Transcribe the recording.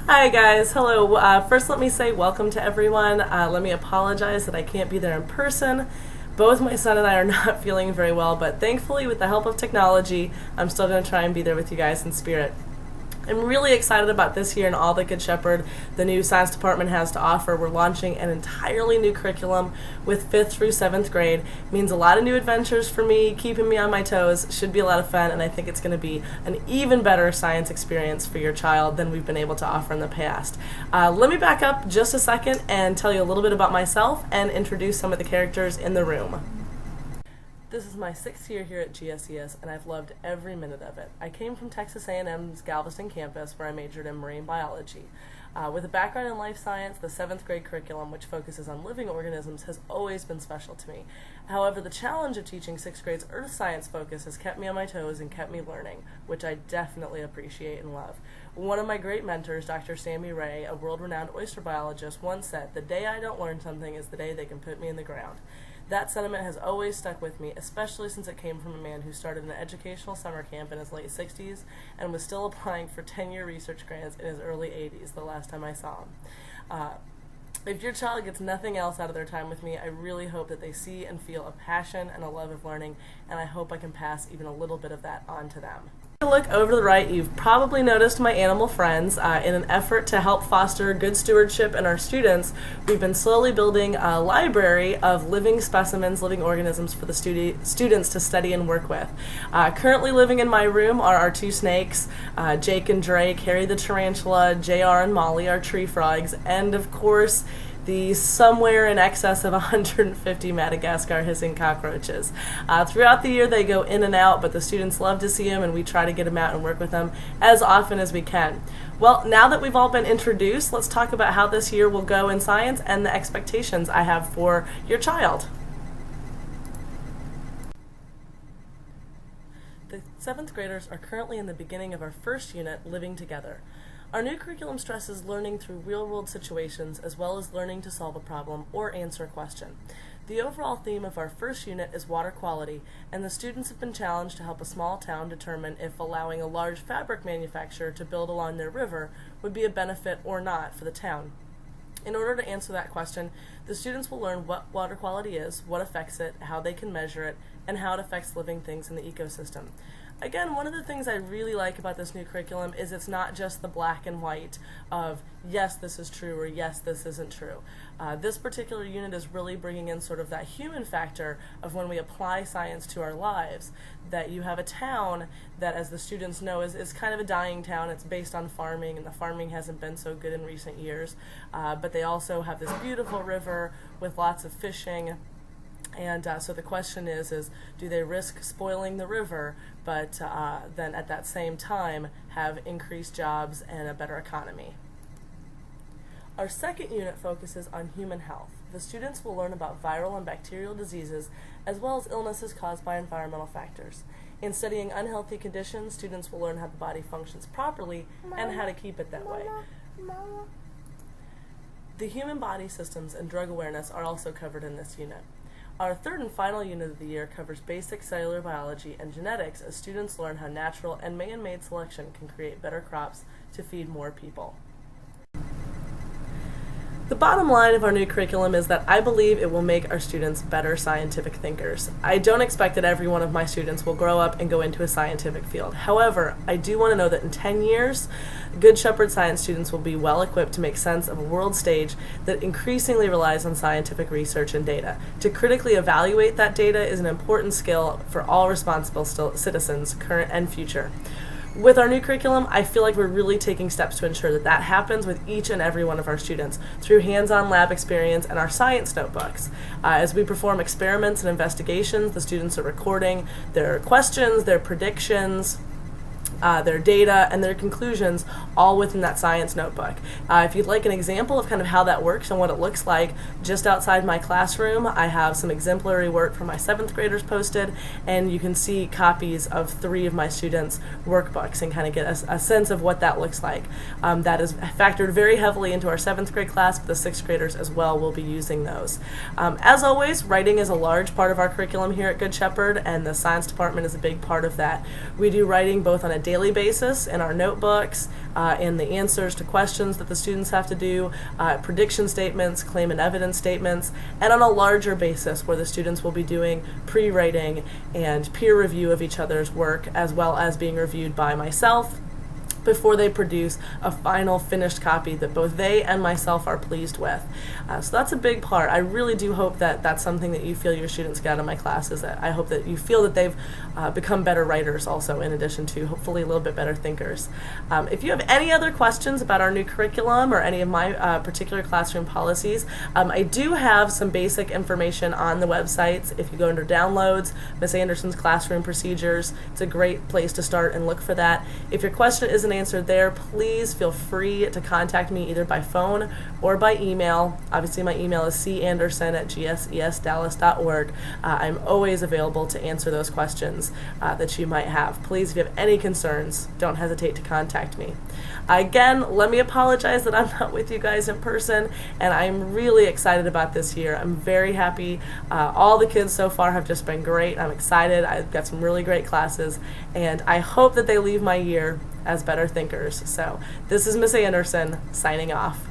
Hi guys, hello. First let me say welcome to everyone. Let me apologize that I can't be there in person. Both my son and I are not feeling very well, but thankfully with the help of technology, I'm still going to try and be there with you guys in spirit. I'm really excited about this year and all that Good Shepherd, the new science department, has to offer. We're launching an entirely new curriculum with 5th through 7th grade. It means a lot of new adventures for me, keeping me on my toes. Should be a lot of fun, and I think it's going to be an even better science experience for your child than we've been able to offer in the past. Let me back up just a second and tell you a little bit about myself and introduce some of the characters in the room. This is my 6th year here at GSES, and I've loved every minute of it. I came from Texas A&M's Galveston campus, where I majored in marine biology. With a background in life science, the 7th grade curriculum, which focuses on living organisms, has always been special to me. However, the challenge of teaching 6th grade's earth science focus has kept me on my toes and kept me learning, which I definitely appreciate and love. One of my great mentors, Dr. Sammy Ray, a world-renowned oyster biologist, once said, "The day I don't learn something is the day they can put me in the ground." That sentiment has always stuck with me, especially since it came from a man who started an educational summer camp in his late 60s and was still applying for 10-year research grants in his early 80s the last time I saw him. If your child gets nothing else out of their time with me, I really hope that they see and feel a passion and a love of learning, and I hope I can pass even a little bit of that on to them. Look over to the right, you've probably noticed my animal friends. In an effort to help foster good stewardship in our students, we've been slowly building a library of living specimens, living organisms for the students to study and work with. Currently living in my room are our 2 snakes, Jake and Drake, Harry the tarantula, JR and Molly, our tree frogs, and of course the somewhere in excess of 150 Madagascar hissing cockroaches. Throughout the year they go in and out, but the students love to see them, and we try to get them out and work with them as often as we can. Well, now that we've all been introduced, let's talk about how this year will go in science and the expectations I have for your child. The 7th graders are currently in the beginning of our first unit, Living Together. Our new curriculum stresses learning through real-world situations as well as learning to solve a problem or answer a question. The overall theme of our first unit is water quality, and the students have been challenged to help a small town determine if allowing a large fabric manufacturer to build along their river would be a benefit or not for the town. In order to answer that question, the students will learn what water quality is, what affects it, how they can measure it, and how it affects living things in the ecosystem. Again, one of the things I really like about this new curriculum is it's not just the black and white of yes, this is true or yes, this isn't true. This particular unit is really bringing in sort of that human factor of when we apply science to our lives, that you have a town that, as the students know, is kind of a dying town. It's based on farming, and the farming hasn't been so good in recent years, but they also have this beautiful river with lots of fishing. And so the question is do they risk spoiling the river, but then at that same time have increased jobs and a better economy? Our second unit focuses on human health. The students will learn about viral and bacterial diseases as well as illnesses caused by environmental factors. In studying unhealthy conditions, students will learn how the body functions properly and how to keep it that way. The human body systems and drug awareness are also covered in this unit. Our third and final unit of the year covers basic cellular biology and genetics as students learn how natural and man-made selection can create better crops to feed more people. The bottom line of our new curriculum is that I believe it will make our students better scientific thinkers. I don't expect that every one of my students will grow up and go into a scientific field. However, I do want to know that in 10 years, Good Shepherd science students will be well equipped to make sense of a world stage that increasingly relies on scientific research and data. To critically evaluate that data is an important skill for all responsible citizens, current and future. With our new curriculum, I feel like we're really taking steps to ensure that that happens with each and every one of our students through hands-on lab experience and our science notebooks. As we perform experiments and investigations, the students are recording their questions, their predictions, their data, and their conclusions all within that science notebook. If you'd like an example of kind of how that works and what it looks like, just outside my classroom I have some exemplary work for my 7th graders posted, and you can see copies of 3 of my students' workbooks and kind of get a sense of what that looks like. That is factored very heavily into our 7th grade class, but the 6th graders as well will be using those. As always, writing is a large part of our curriculum here at Good Shepherd, and the science department is a big part of that. We do writing both on a daily daily basis in our notebooks, in the answers to questions that the students have to do, prediction statements, claim and evidence statements, and on a larger basis where the students will be doing pre-writing and peer review of each other's work, as well as being reviewed by myself before they produce a final finished copy that both they and myself are pleased with. So that's a big part. I really do hope that that's something that you feel your students get out of my classes. I hope that you feel that they've become better writers also, in addition to hopefully a little bit better thinkers. If you have any other questions about our new curriculum or any of my particular classroom policies, I do have some basic information on the websites. If you go under downloads, Miss Anderson's classroom procedures, it's a great place to start and look for that. If your question isn't answered there, please feel free to contact me either by phone or by email. Obviously, my email is canderson@gsesdallas.org. I'm always available to answer those questions that you might have. Please, if you have any concerns, don't hesitate to contact me. Again, let me apologize that I'm not with you guys in person, and I'm really excited about this year. I'm very happy. All the kids so far have just been great. I'm excited. I've got some really great classes, and I hope that they leave my year as better thinkers. So this is Miss Anderson signing off.